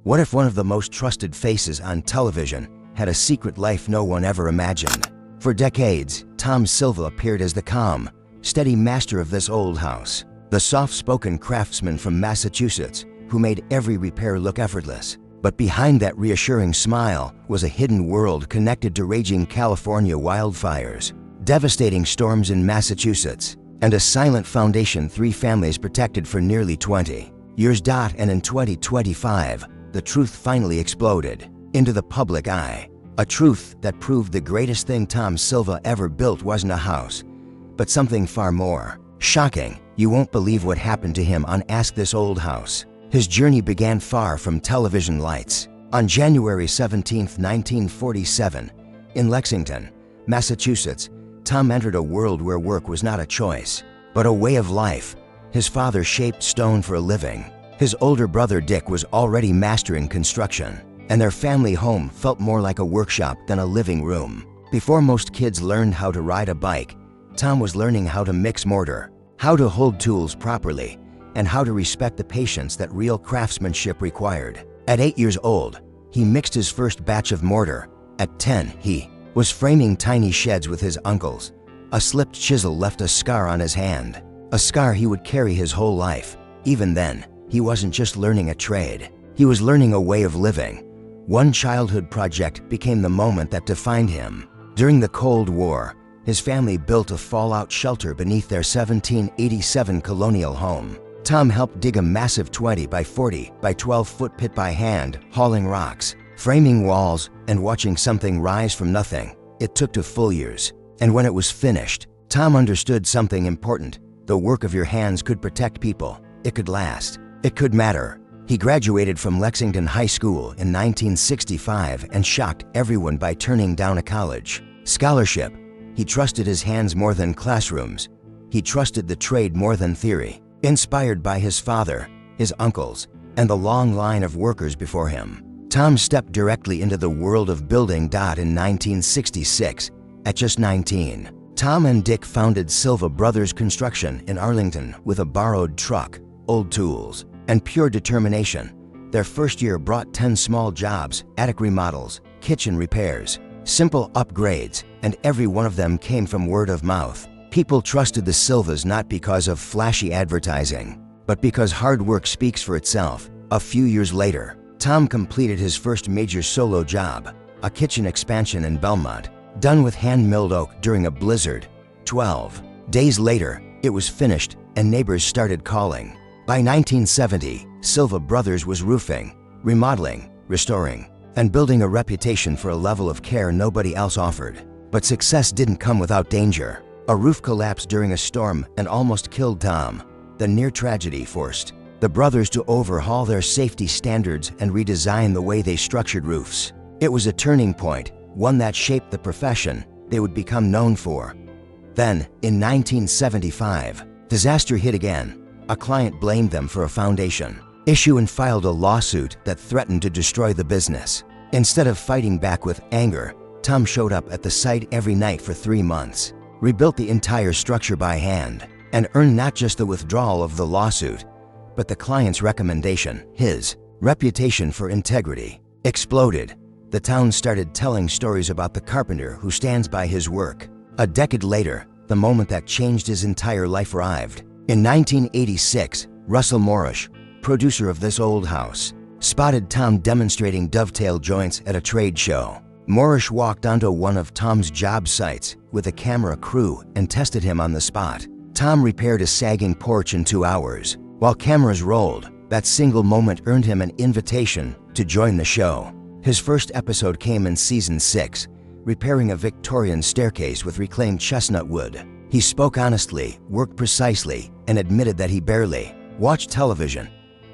What if one of the most trusted faces on television had a secret life no one ever imagined? For decades, Tom Silva appeared as the calm, steady master of this old house, the soft-spoken craftsman from Massachusetts who made every repair look effortless. But behind that reassuring smile was a hidden world connected to raging California wildfires, devastating storms in Massachusetts, and a silent foundation 3 families protected for nearly 20 years. And in 2025, the truth finally exploded into the public eye. A truth that proved the greatest thing Tom Silva ever built wasn't a house, but something far more shocking. You won't believe what happened to him on Ask This Old House. His journey began far from television lights. On January 17, 1947, in Lexington, Massachusetts, Tom entered a world where work was not a choice, but a way of life. His father shaped stone for a living. His older brother Dick was already mastering construction, and their family home felt more like a workshop than a living room. Before most kids learned how to ride a bike, Tom was learning how to mix mortar, how to hold tools properly, and how to respect the patience that real craftsmanship required. At 8 years old, he mixed his first batch of mortar. At 10, he was framing tiny sheds with his uncles. A slipped chisel left a scar on his hand, a scar he would carry his whole life. Even then, he wasn't just learning a trade. He was learning a way of living. One childhood project became the moment that defined him. During the Cold War, his family built a fallout shelter beneath their 1787 colonial home. Tom helped dig a massive 20 by 40 by 12-foot pit by hand, hauling rocks, framing walls, and watching something rise from nothing. It took 2 full years. And when it was finished, Tom understood something important. The work of your hands could protect people. It could last. It could matter. He graduated from Lexington High School in 1965 and shocked everyone by turning down a college scholarship. He trusted his hands more than classrooms. He trusted the trade more than theory. Inspired by his father, his uncles, and the long line of workers before him, Tom stepped directly into the world of building. In 1966, at just 19, Tom and Dick founded Silva Brothers Construction in Arlington with a borrowed truck, old tools, and pure determination. Their first year brought 10 small jobs, attic remodels, kitchen repairs, simple upgrades, and every one of them came from word of mouth. People trusted the Silvas not because of flashy advertising, but because hard work speaks for itself. A few years later, Tom completed his first major solo job, a kitchen expansion in Belmont, done with hand-milled oak during a blizzard. 12 days later, it was finished and neighbors started calling. By 1970, Silva Brothers was roofing, remodeling, restoring, and building a reputation for a level of care nobody else offered. But success didn't come without danger. A roof collapsed during a storm and almost killed Tom. The near tragedy forced the brothers to overhaul their safety standards and redesign the way they structured roofs. It was a turning point, one that shaped the profession they would become known for. Then, in 1975, disaster hit again. A client blamed them for a foundation issue and filed a lawsuit that threatened to destroy the business. Instead of fighting back with anger, Tom showed up at the site every night for 3 months, rebuilt the entire structure by hand, and earned not just the withdrawal of the lawsuit, but the client's recommendation. His reputation for integrity exploded. The town started telling stories about the carpenter who stands by his work. A decade later, the moment that changed his entire life arrived. In 1986, Russell Morrish, producer of This Old House, spotted Tom demonstrating dovetail joints at a trade show. Morrish walked onto one of Tom's job sites with a camera crew and tested him on the spot. Tom repaired a sagging porch in 2 hours. While cameras rolled, that single moment earned him an invitation to join the show. His first episode came in season 6, repairing a Victorian staircase with reclaimed chestnut wood. He spoke honestly, worked precisely, and admitted that he barely watched television.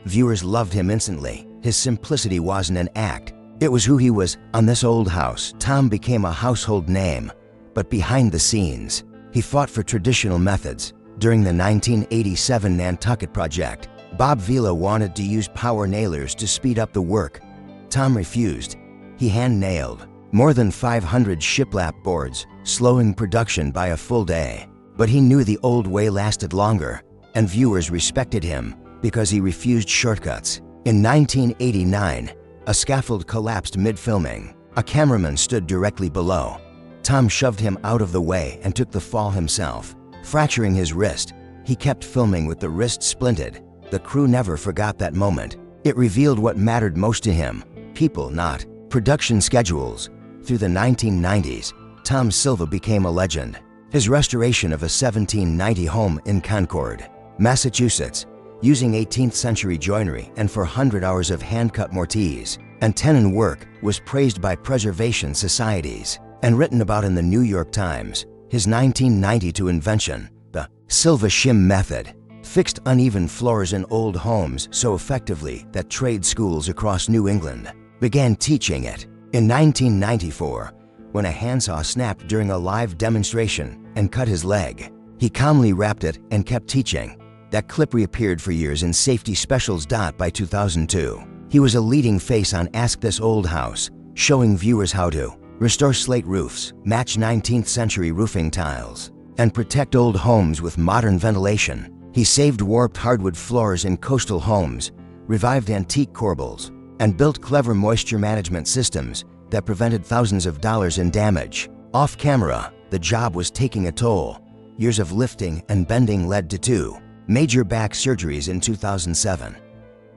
Viewers loved him instantly. His simplicity wasn't an act. It was who he was. On This Old House, Tom became a household name, but behind the scenes, he fought for traditional methods. During the 1987 Nantucket project, Bob Vila wanted to use power nailers to speed up the work. Tom refused. He hand-nailed more than 500 shiplap boards, slowing production by a full day. But he knew the old way lasted longer, and viewers respected him because he refused shortcuts. In 1989, A scaffold collapsed mid-filming. A cameraman stood directly below. Tom shoved him out of the way and took the fall himself, fracturing his wrist. He kept filming with the wrist splinted. The crew never forgot that moment. It revealed what mattered most to him: people, not production schedules. Through the 1990s, Tom Silva became a legend. His restoration of a 1790 home in Concord, Massachusetts, using 18th century joinery and 400 hours of hand-cut mortise and tenon work, was praised by preservation societies and written about in the New York Times. His 1992 invention, the Silva shim method, fixed uneven floors in old homes so effectively that trade schools across New England began teaching it. In 1994, when a handsaw snapped during a live demonstration and cut his leg, he calmly wrapped it and kept teaching. That clip reappeared for years in safety specials. By 2002, he was a leading face on Ask This Old House, showing viewers how to restore slate roofs, match 19th century roofing tiles, and protect old homes with modern ventilation. He saved warped hardwood floors in coastal homes, revived antique corbels, and built clever moisture management systems that prevented thousands of dollars in damage. Off camera, the job was taking a toll. Years of lifting and bending led to 2 major back surgeries in 2007.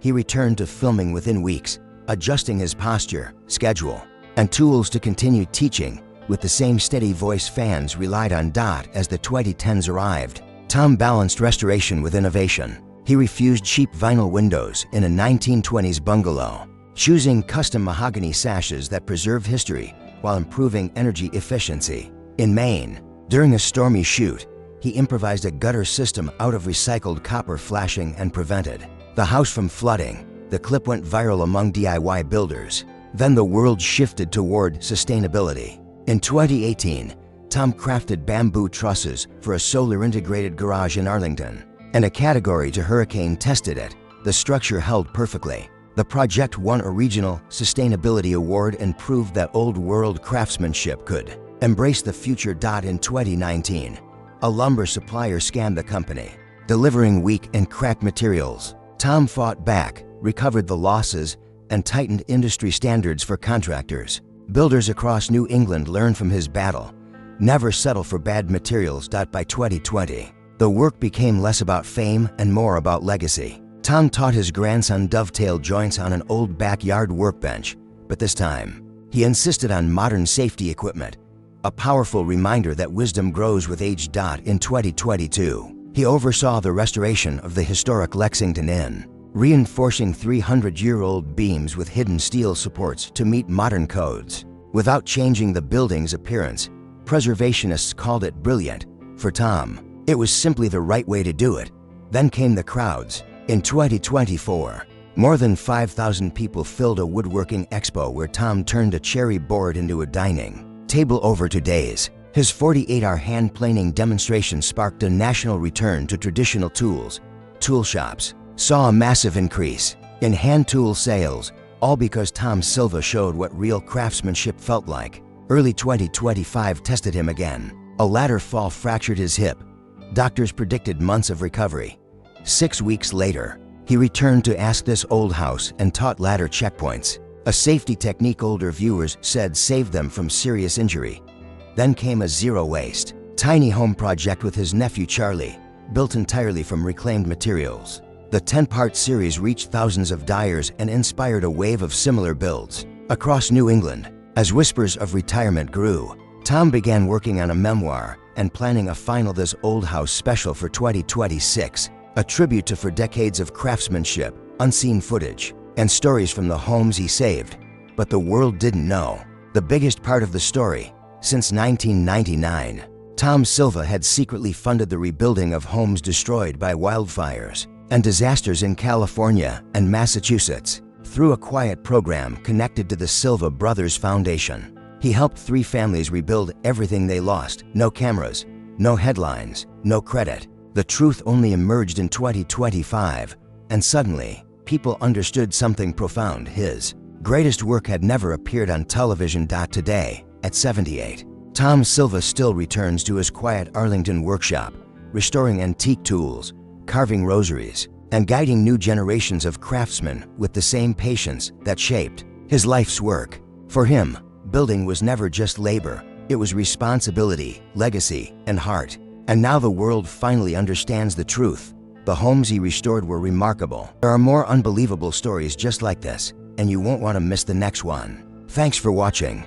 He returned to filming within weeks, adjusting his posture, schedule, and tools to continue teaching with the same steady voice fans relied on. As the 2010s arrived, Tom balanced restoration with innovation. He refused cheap vinyl windows in a 1920s bungalow, choosing custom mahogany sashes that preserve history while improving energy efficiency. In Maine, during a stormy shoot, he improvised a gutter system out of recycled copper flashing and prevented the house from flooding. The clip went viral among DIY builders. Then the world shifted toward sustainability. In 2018, Tom crafted bamboo trusses for a solar-integrated garage in Arlington, and a category to hurricane tested it. The structure held perfectly. The project won a regional sustainability award and proved that old-world craftsmanship could embrace the future. In 2019, a lumber supplier scammed the company, delivering weak and cracked materials. Tom fought back, recovered the losses, and tightened industry standards for contractors. Builders across New England learned from his battle. Never settle for bad materials. By 2020, the work became less about fame and more about legacy. Tom taught his grandson dovetail joints on an old backyard workbench, but this time, he insisted on modern safety equipment, a powerful reminder that wisdom grows with age. In 2022, he oversaw the restoration of the historic Lexington Inn, reinforcing 300-year-old beams with hidden steel supports to meet modern codes, without changing the building's appearance. Preservationists called it brilliant. For Tom, it was simply the right way to do it. Then came the crowds. In 2024, more than 5,000 people filled a woodworking expo where Tom turned a cherry board into a dining table over 2 days. His 48-hour hand-planing demonstration sparked a national return to traditional tools. Tool shops saw a massive increase in hand tool sales, all because Tom Silva showed what real craftsmanship felt like. Early 2025 tested him again. A ladder fall fractured his hip. Doctors predicted months of recovery. 6 weeks later, he returned to Ask This Old House and taught ladder checkpoints, a safety technique older viewers said saved them from serious injury. Then came a zero-waste, tiny home project with his nephew Charlie, built entirely from reclaimed materials. The 10-part series reached thousands of dyers and inspired a wave of similar builds across New England. As whispers of retirement grew, Tom began working on a memoir and planning a final This Old House special for 2026, a tribute to 4 decades of craftsmanship, unseen footage, and stories from the homes he saved. But the world didn't know the biggest part of the story. Since 1999, Tom Silva had secretly funded the rebuilding of homes destroyed by wildfires and disasters in California and Massachusetts. Through a quiet program connected to the Silva Brothers Foundation, he helped 3 families rebuild everything they lost. No cameras, no headlines, no credit. The truth only emerged in 2025, and suddenly, people understood something profound. His greatest work had never appeared on television. Today, at 78, Tom Silva still returns to his quiet Arlington workshop, restoring antique tools, carving rosaries, and guiding new generations of craftsmen with the same patience that shaped his life's work. For him, building was never just labor. It was responsibility, legacy, and heart. And now the world finally understands the truth. The homes he restored were remarkable. There are more unbelievable stories just like this, and you won't want to miss the next one. Thanks for watching.